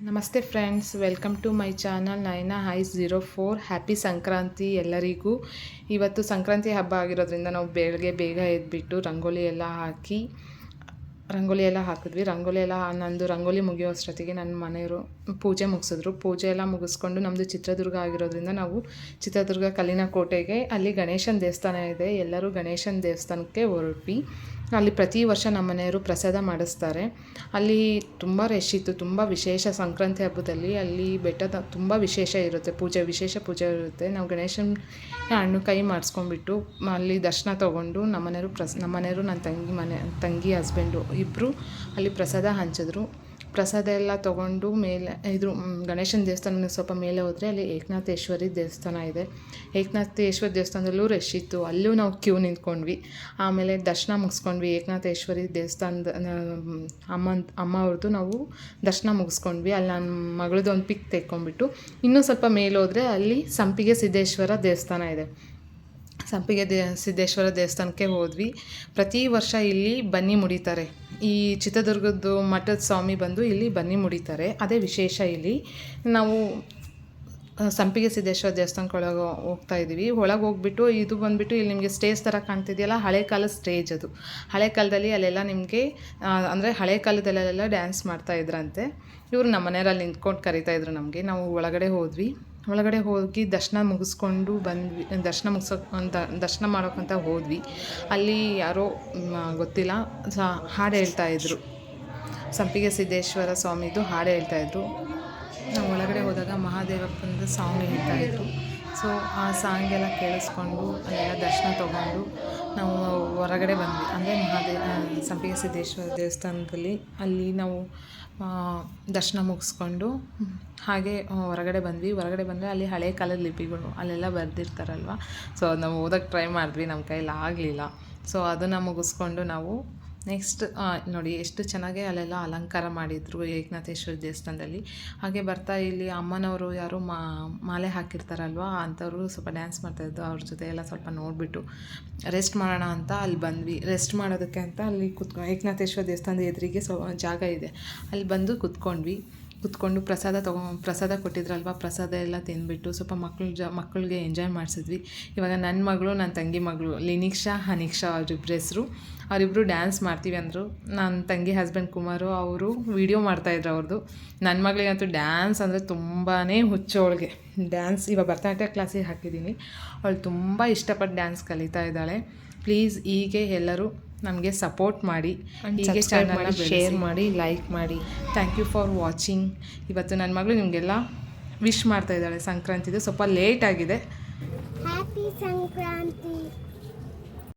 ನಮಸ್ತೆ friends, welcome to my channel Naina ಹೈಸ್ 04. Happy Sankranti ಎಲ್ಲರಿಗೂ. ಇವತ್ತು ಸಂಕ್ರಾಂತಿ ಹಬ್ಬ ಆಗಿರೋದ್ರಿಂದ ನಾವು ಬೆಳಗ್ಗೆ ಬೇಗ ಎದ್ಬಿಟ್ಟು ರಂಗೋಲಿ ಎಲ್ಲ ಹಾಕಿದ್ವಿ. ನಂದು ರಂಗೋಲಿ ಮುಗಿಯೋ ಅಷ್ಟೊತ್ತಿಗೆ ನನ್ನ ಮನೆಯವರು ಪೂಜೆ ಮುಗಿಸಿದ್ರು. ಪೂಜೆ ಎಲ್ಲ ಮುಗಿಸ್ಕೊಂಡು, ನಮ್ಮದು ಚಿತ್ರದುರ್ಗ ಆಗಿರೋದ್ರಿಂದ ನಾವು ಚಿತ್ರದುರ್ಗ ಕಲ್ಲಿನ ಕೋಟೆಗೆ, ಅಲ್ಲಿ ಗಣೇಶನ ದೇವಸ್ಥಾನ ಇದೆ, ಎಲ್ಲರೂ ಗಣೇಶನ ದೇವಸ್ಥಾನಕ್ಕೆ ಹೊರಟ್ವಿ. ಅಲ್ಲಿ ಪ್ರತಿ ವರ್ಷ ನಮ್ಮ ಮನೆಯವರು ಪ್ರಸಾದ ಮಾಡಿಸ್ತಾರೆ. ಅಲ್ಲಿ ತುಂಬ ರಶ್ ಇತ್ತು, ತುಂಬ ವಿಶೇಷ. ಸಂಕ್ರಾಂತಿ ಹಬ್ಬದಲ್ಲಿ ಅಲ್ಲಿ ಬೆಟ್ಟದ ತುಂಬ ವಿಶೇಷ ಇರುತ್ತೆ, ವಿಶೇಷ ಪೂಜೆ ಇರುತ್ತೆ. ನಾವು ಗಣೇಶನ ಹಣ್ಣು ಕೈ ಮಾಡಿಸ್ಕೊಂಡ್ಬಿಟ್ಟು ಅಲ್ಲಿ ದರ್ಶನ ತೊಗೊಂಡು ನಮ್ಮ ಮನೆಯವರು ನನ್ನ ತಂಗಿ ಹಸ್ಬೆಂಡು ಇಬ್ಬರು ಅಲ್ಲಿ ಪ್ರಸಾದ ಹಂಚಿದ್ರು. ಪ್ರಸಾದ ಎಲ್ಲ ತೊಗೊಂಡು ಮೇಲೆ ಗಣೇಶನ ದೇವಸ್ಥಾನ ಸ್ವಲ್ಪ ಮೇಲೆ ಹೋದರೆ ಅಲ್ಲಿ ಏಕನಾಥೇಶ್ವರಿ ದೇವಸ್ಥಾನ ಇದೆ. ಏಕನಾಥೇಶ್ವರಿ ದೇವಸ್ಥಾನದಲ್ಲೂ ರಶ್ ಇತ್ತು, ಅಲ್ಲೂ ನಾವು ಕ್ಯೂ ನಿಂತ್ಕೊಂಡ್ವಿ. ಆಮೇಲೆ ದರ್ಶನ ಮುಗಿಸ್ಕೊಂಡ್ವಿ. ಏಕನಾಥೇಶ್ವರಿ ದೇವಸ್ಥಾನದ ಅಮ್ಮ ಅವ್ರದ್ದು ನಾವು ದರ್ಶನ ಮುಗಿಸ್ಕೊಂಡ್ವಿ. ಅಲ್ಲಿ ನನ್ನ ಮಗಳದ್ದು ಒಂದು ಪಿಕ್ ತೆಕ್ಕೊಂಡ್ಬಿಟ್ಟು ಇನ್ನೂ ಸ್ವಲ್ಪ ಮೇಲೆ ಹೋದರೆ ಅಲ್ಲಿ ಸಂಪಿಗೆ ಸಿದ್ದೇಶ್ವರ ದೇವಸ್ಥಾನ ಇದೆ. ಸಿದ್ದೇಶ್ವರ ದೇವಸ್ಥಾನಕ್ಕೆ ಹೋದ್ವಿ. ಪ್ರತಿ ವರ್ಷ ಇಲ್ಲಿ ಬನ್ನಿ ಮುಡಿತಾರೆ. ಈ ಚಿತ್ರದುರ್ಗದ್ದು ಮಠದ ಸ್ವಾಮಿ ಬಂದು ಇಲ್ಲಿ ಬನ್ನಿ ಮುಡಿತಾರೆ, ಅದೇ ವಿಶೇಷ. ಇಲ್ಲಿ ನಾವು ಸಂಪಿಗೆ ಸಿದ್ದೇಶ್ವರ ದೇವಸ್ಥಾನಕ್ಕೆ ಒಳಗೆ ಹೋಗ್ತಾ ಇದ್ದೀವಿ. ಒಳಗೆ ಹೋಗ್ಬಿಟ್ಟು ಇದು ಬಂದುಬಿಟ್ಟು ಇಲ್ಲಿ ನಿಮಗೆ ಸ್ಟೇಜ್ ಥರ ಕಾಣ್ತಿದೆಯಲ್ಲ, ಹಳೆ ಕಾಲದ ಸ್ಟೇಜ್ ಅದು. ಹಳೆ ಕಾಲದಲ್ಲಿ ಅಲ್ಲೆಲ್ಲ ನಿಮಗೆ ಅಂದರೆ ಹಳೆ ಕಾಲದಲ್ಲೆಲ್ಲ ಡ್ಯಾನ್ಸ್ ಮಾಡ್ತಾ ಇದ್ರಂತೆ. ಇವರು ನಮ್ಮ ಮನೆಯವರಲ್ಲಿ ನಿಂತ್ಕೊಂಡು ಕರಿತಾಯಿದ್ರು ನಮಗೆ. ನಾವು ಒಳಗಡೆ ಹೋಗಿ ದರ್ಶನ ಮುಗಿಸ್ಕೊಂಡು ಬಂದ್ವಿ. ದರ್ಶನ ಮಾಡೋಕ್ಕಂತ ಹೋದ್ವಿ. ಅಲ್ಲಿ ಯಾರೋ ಗೊತ್ತಿಲ್ಲ ಹಾಡು ಹೇಳ್ತಾಯಿದ್ರು, ಸಂಪಿಗೆ ಸಿದ್ದೇಶ್ವರ ಸ್ವಾಮಿದು ಹಾಡು ಹೇಳ್ತಾಯಿದ್ರು. ನಾವು ಒಳಗಡೆ ಹೋದಾಗ ಮಹಾದೇವಪ್ಪಂದು ಸಾಂಗ್ ಹೇಳ್ತಾಯಿದ್ರು. ಸೊ ಆ ಸಾಂಗೆಲ್ಲ ಕೇಳಿಸ್ಕೊಂಡು ಅಲ್ಲೆಲ್ಲ ದರ್ಶನ ತೊಗೊಂಡು ನಾವು ಹೊರಗಡೆ ಬಂದ್ವಿ. ಅಂದರೆ ಸಂಪಿಗೆ ಸಿದ್ದೇಶ್ವರ ದೇವಸ್ಥಾನದಲ್ಲಿ ಅಲ್ಲಿ ನಾವು ದರ್ಶನ ಮುಗಿಸ್ಕೊಂಡು ಹಾಗೆ ಹೊರಗಡೆ ಬಂದರೆ ಅಲ್ಲಿ ಹಳೆ ಕಾಲದ ಲಿಪಿಗಳು ಅಲ್ಲೆಲ್ಲ ಬರೆದಿರ್ತಾರಲ್ವ. ಸೊ ಅದು ನಾವು ಓದೋಕ್ಕೆ ಟ್ರೈ ಮಾಡಿದ್ವಿ, ನಮ್ಮ ಕೈಯಲ್ಲಿ ಆಗಲಿಲ್ಲ. ಸೊ ಅದನ್ನು ಮುಗಿಸ್ಕೊಂಡು ನಾವು ನೆಕ್ಸ್ಟ್ ನೋಡಿ ಎಷ್ಟು ಚೆನ್ನಾಗಿ ಅಲ್ಲೆಲ್ಲ ಅಲಂಕಾರ ಮಾಡಿದರು ಏಕನಾಥೇಶ್ವರ ದೇವಸ್ಥಾನದಲ್ಲಿ. ಹಾಗೆ ಬರ್ತಾ ಇಲ್ಲಿ ಅಮ್ಮನವರು ಯಾರು ಮಾಲೆ ಹಾಕಿರ್ತಾರಲ್ವ, ಅಂಥವ್ರು ಸ್ವಲ್ಪ ಡ್ಯಾನ್ಸ್ ಮಾಡ್ತಾಯಿದ್ದು. ಅವ್ರ ಜೊತೆ ಎಲ್ಲ ಸ್ವಲ್ಪ ನೋಡಿಬಿಟ್ಟು ರೆಸ್ಟ್ ಮಾಡೋಣ ಅಂತ ಅಲ್ಲಿ ಬಂದ್ವಿ. ರೆಸ್ಟ್ ಮಾಡೋದಕ್ಕೆ ಅಂತ ಅಲ್ಲಿ ಏಕನಾಥೇಶ್ವರ ದೇವಸ್ಥಾನದ ಎದುರಿಗೆ ಜಾಗ ಇದೆ, ಅಲ್ಲಿ ಬಂದು ಕುತ್ಕೊಂಡು ಪ್ರಸಾದ ಕೊಟ್ಟಿದ್ರಲ್ವ, ಪ್ರಸಾದ ಎಲ್ಲ ತಿಂದ್ಬಿಟ್ಟು ಸ್ವಲ್ಪ ಮಕ್ಕಳಿಗೆ ಎಂಜಾಯ್ ಮಾಡಿಸಿದ್ವಿ. ಇವಾಗ ನನ್ನ ಮಗಳು, ನನ್ನ ತಂಗಿ ಮಗಳು ಲಿನಿಕ್ಷಾ, ಹನಿಕ್ಷಾ ಅವರಿಬ್ಬರ ಹೆಸರು. ಅವರಿಬ್ಬರು ಡ್ಯಾನ್ಸ್ ಮಾಡ್ತೀವಿ ಅಂದರು. ನನ್ನ ತಂಗಿ ಹಸ್ಬೆಂಡ್ ಕುಮಾರು ಅವರು ವೀಡಿಯೋ ಮಾಡ್ತಾಯಿದ್ರು ಅವ್ರದ್ದು. ನನ್ನ ಮಗಳಿಗಂತೂ ಡ್ಯಾನ್ಸ್ ಅಂದರೆ ತುಂಬಾ ಹುಚ್ಚು ಅವಳಿಗೆ. ಡ್ಯಾನ್ಸ್ ಇವಾಗ ಭರತನಾಟ್ಯ ಕ್ಲಾಸಿಗೆ ಹಾಕಿದ್ದೀನಿ. ಅವಳು ತುಂಬ ಇಷ್ಟಪಟ್ಟು ಡ್ಯಾನ್ಸ್ ಕಲಿತಾ ಇದ್ದಾಳೆ. ಪ್ಲೀಸ್ ಹೀಗೆ ಎಲ್ಲರೂ ನಮಗೆ ಸಪೋರ್ಟ್ ಮಾಡಿ, ಹೀಗೆ ಚಾನಲ್ನ ಶೇರ್ ಮಾಡಿ, ಲೈಕ್ ಮಾಡಿ. Thank you for watching. ಇವತ್ತು ನನ್ನ ಮಗಳು ನಿಮಗೆಲ್ಲ ವಿಶ್ ಮಾಡ್ತಾ ಇದ್ದಾಳೆ ಸಂಕ್ರಾಂತಿದು. ಸ್ವಲ್ಪ ಲೇಟ್ ಆಗಿದೆ. ಹ್ಯಾಪಿ ಸಂಕ್ರಾಂತಿ.